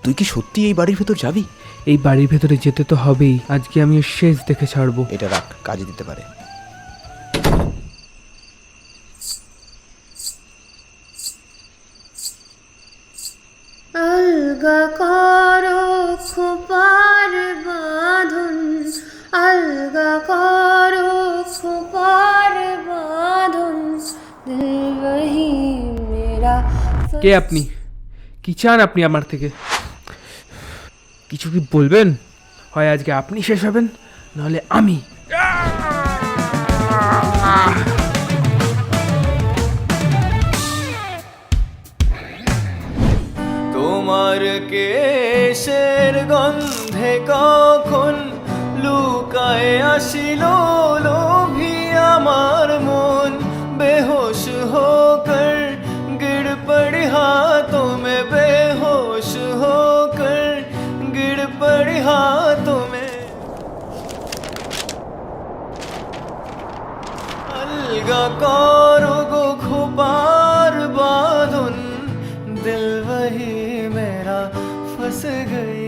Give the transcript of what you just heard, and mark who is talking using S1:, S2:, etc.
S1: তুই কি সত্যি এই বাড়ির ভেতর যাবি?
S2: এই বাড়ির ভেতরে যেতে তো হবেই, আজকে আমি ওর শেষ দেখে ছাড়বো।
S1: এটা রাখ, কাজে দিতে পারে।
S3: আলগা করো খোপার বাঁধন, আলগা করো খোপার বাঁধন, দিল वही मेरा।
S2: কে আপনি? কি চান আপনি আমার থেকে? কিছু কি বলবেন? হয় আজকে আপনি শেষ হবেন, নাহলে আমি।
S4: তোমার কেশের গন্ধে কখন লুকায় আসিল লোভী আমার মন, বেहोश होकर गिर पड़ी हाथों में, बेहोश होकर गिर पड़ी हाथों में। अलगा करो गो खुपार बांधुन, दिल वही मेरा फंस गई।